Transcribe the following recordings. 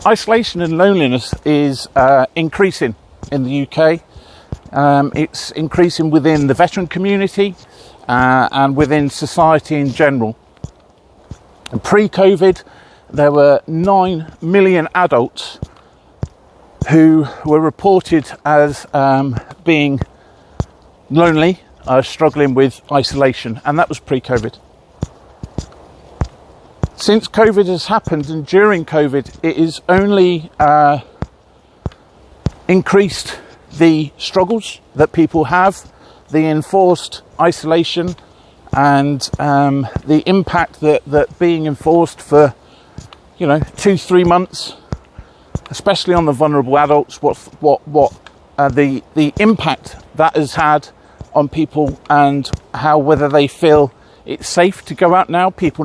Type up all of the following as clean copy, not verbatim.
Isolation and loneliness is increasing in the UK. It's increasing within the veteran community and within society in general. And pre-COVID, there were 9 million adults who were reported as being lonely, struggling with isolation, and that was pre-COVID. Since COVID has happened and during COVID, it is only increased the struggles that people have, the enforced isolation, and the impact that being enforced for 2-3 months, especially on the vulnerable adults, the impact that has had on people, and how whether they feel it's safe to go out now. People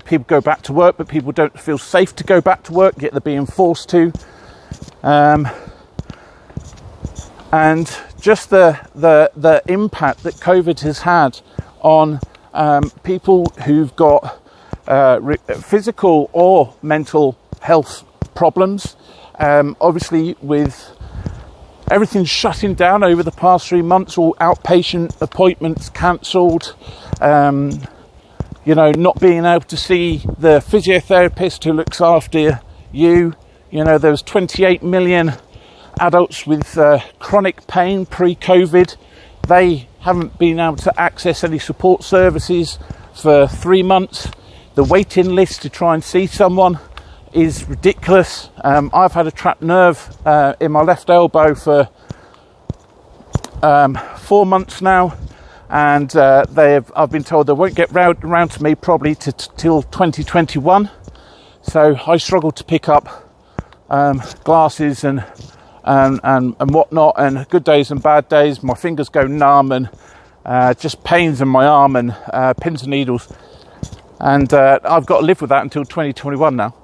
people go back to work, but people don't feel safe to go back to work, yet they're being forced to. And just the impact that COVID has had on people who've got physical or mental health problems. Obviously, with everything shutting down over the past 3 months, all outpatient appointments cancelled, not being able to see the physiotherapist who looks after you. There was 28 million adults with chronic pain pre-COVID. They haven't been able to access any support services for 3 months. The waiting list to try and see someone is ridiculous. I've had a trapped nerve in my left elbow for 4 months now, and I've been told they won't get round to me probably till 2021. So I struggle to pick up glasses and whatnot, and good days and bad days. My fingers go numb, and just pains in my arm, and pins and needles, and I've got to live with that until 2021 now.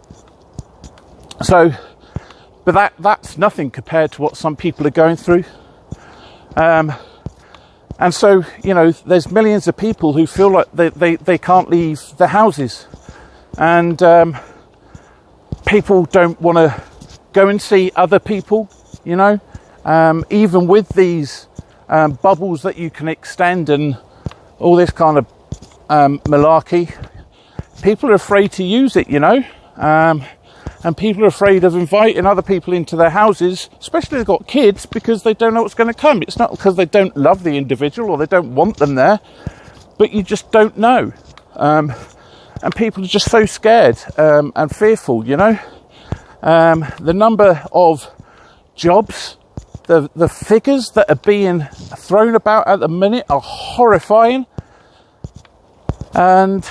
So, but that's nothing compared to what some people are going through. And so, there's millions of people who feel like they can't leave their houses, and people don't want to go and see other people, even with these bubbles that you can extend and all this kind of malarkey. People are afraid to use it, and people are afraid of inviting other people into their houses, especially if they've got kids, because they don't know what's going to come. It's not because they don't love the individual or they don't want them there, but you just don't know. And people are just so scared and fearful, The number of jobs, the figures that are being thrown about at the minute are horrifying. And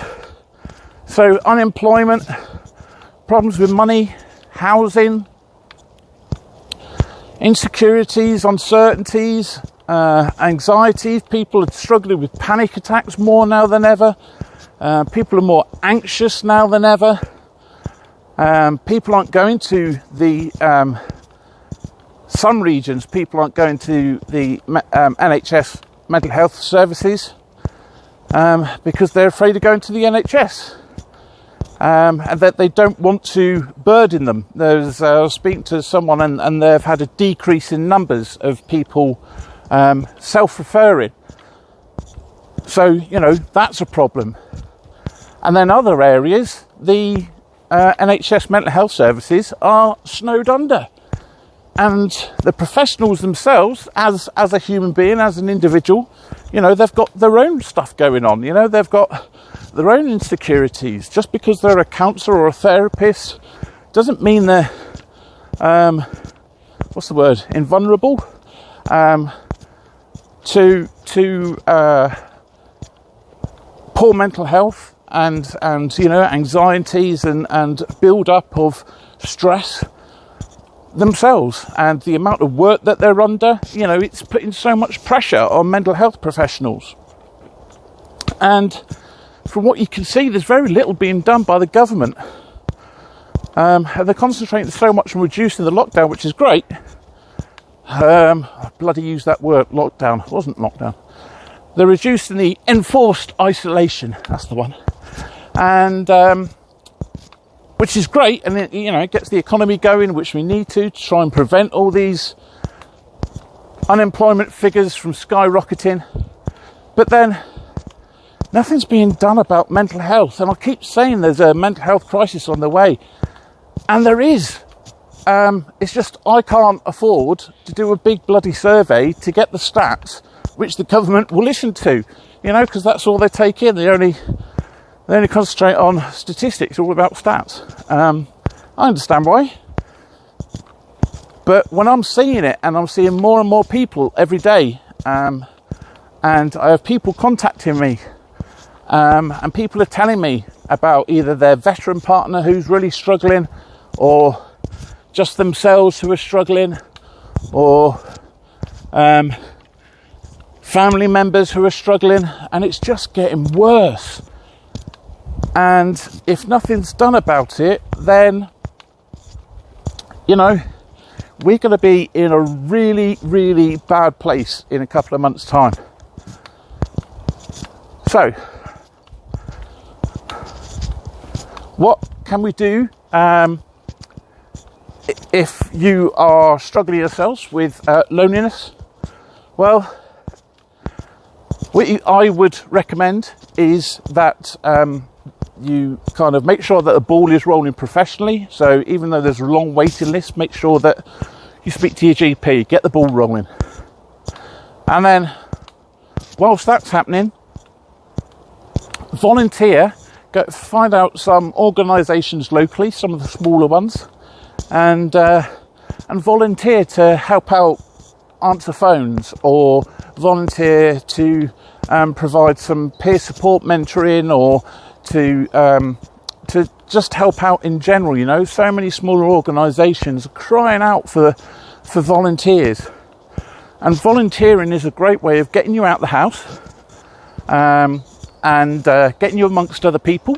so unemployment, problems with money, housing, insecurities, uncertainties, anxieties. People are struggling with panic attacks more now than ever. People are more anxious now than ever. People aren't going to some regions, people aren't going to the NHS mental health services because they're afraid of going to the NHS. And that they don't want to burden them. I was speaking to someone, and they've had a decrease in numbers of people self-referring. So, that's a problem. And then other areas, the NHS mental health services are snowed under. And the professionals themselves, as a human being, as an individual, they've got their own stuff going on. They've got their own insecurities. Just because they're a counsellor or a therapist doesn't mean they're invulnerable to poor mental health and anxieties and build up of stress themselves, and the amount of work that they're under. It's putting so much pressure on mental health professionals. And from what you can see, there's very little being done by the government. They're concentrating so much on reducing the lockdown, which is great. I bloody used that word, lockdown. It wasn't lockdown. They're reducing the enforced isolation. That's the one. And which is great, and it gets the economy going, which we need to try and prevent all these unemployment figures from skyrocketing. But then nothing's being done about mental health, and I keep saying there's a mental health crisis on the way, and there is. It's just I can't afford to do a big bloody survey to get the stats which the government will listen to, because that's all they take in. They only concentrate on statistics, all about stats. I understand why. But when I'm seeing it, and I'm seeing more and more people every day, and I have people contacting me, and people are telling me about either their veteran partner who's really struggling, or just themselves who are struggling, or family members who are struggling, and it's just getting worse. And if nothing's done about it, then, we're going to be in a really, really bad place in a couple of months' time. So, what can we do if you are struggling yourselves with loneliness? Well, what I would recommend is that you kind of make sure that the ball is rolling professionally. So even though there's a long waiting list, make sure that you speak to your GP, get the ball rolling. And then, whilst that's happening, volunteer, go find out some organisations locally, some of the smaller ones, and volunteer to help out, answer phones, or volunteer to provide some peer support mentoring, or to just help out in general. So many smaller organisations are crying out for volunteers, and volunteering is a great way of getting you out the house, and getting you amongst other people.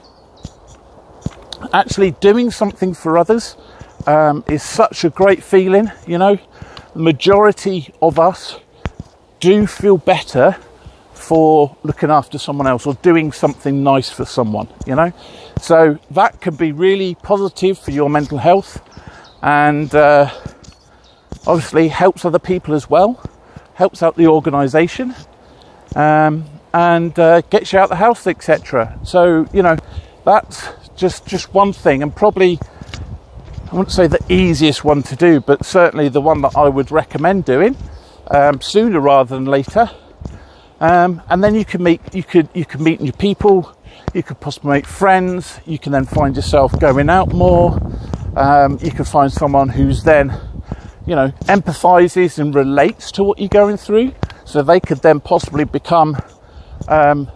Actually doing something for others is such a great feeling. The majority of us do feel better for looking after someone else or doing something nice for someone, so that can be really positive for your mental health, and obviously helps other people as well, helps out the organisation, and gets you out the house, etc. So that's just one thing, and probably, I wouldn't say the easiest one to do, but certainly the one that I would recommend doing sooner rather than later. And then you can meet new people, you could possibly make friends, you can then find yourself going out more, you can find someone who's then, empathises and relates to what you're going through, so they could then possibly become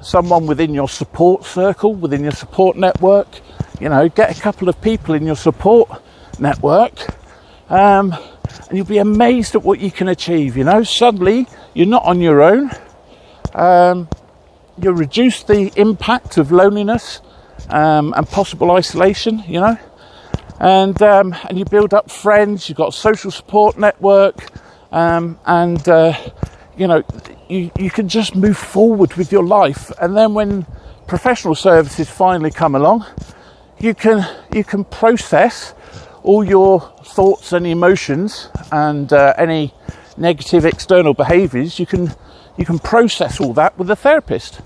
someone within your support circle, within your support network. Get a couple of people in your support network, and you'll be amazed at what you can achieve. Suddenly you're not on your own. You reduce the impact of loneliness and possible isolation, and you build up friends. You've got a social support network, and you can just move forward with your life. And then when professional services finally come along, you can process all your thoughts and emotions, and any negative external behaviours. You can process all that with a therapist,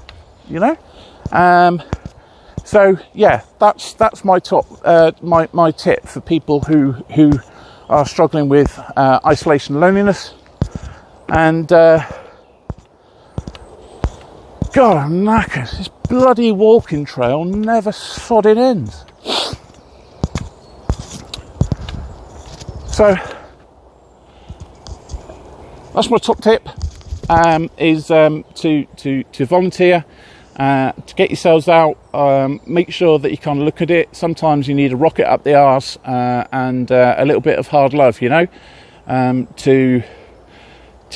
So yeah, that's my top my tip for people who are struggling with isolation and loneliness. And God, I'm knackered. This bloody walking trail never sodding ends. So that's my top tip. Is to volunteer, to get yourselves out. Make sure that you kind of look at it. Sometimes you need a rocket up the arse, and a little bit of hard love, to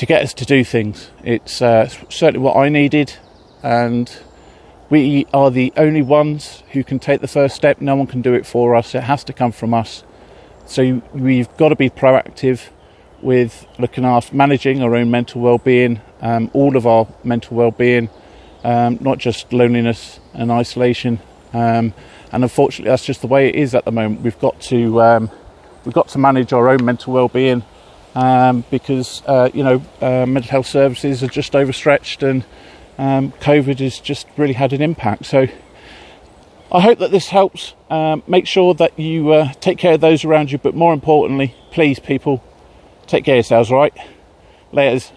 get us to do things. It's certainly what I needed, and we are the only ones who can take the first step. No one can do it for us. It has to come from us. So we've got to be proactive with looking after, managing our own mental well-being, all of our mental well-being, not just loneliness and isolation, and unfortunately that's just the way it is at the moment. We've got to manage our own mental well-being, because mental health services are just overstretched, and COVID has just really had an impact. So I hope that this helps. Make sure that you take care of those around you, but more importantly, please, people, take care of yourselves, all right? Laters.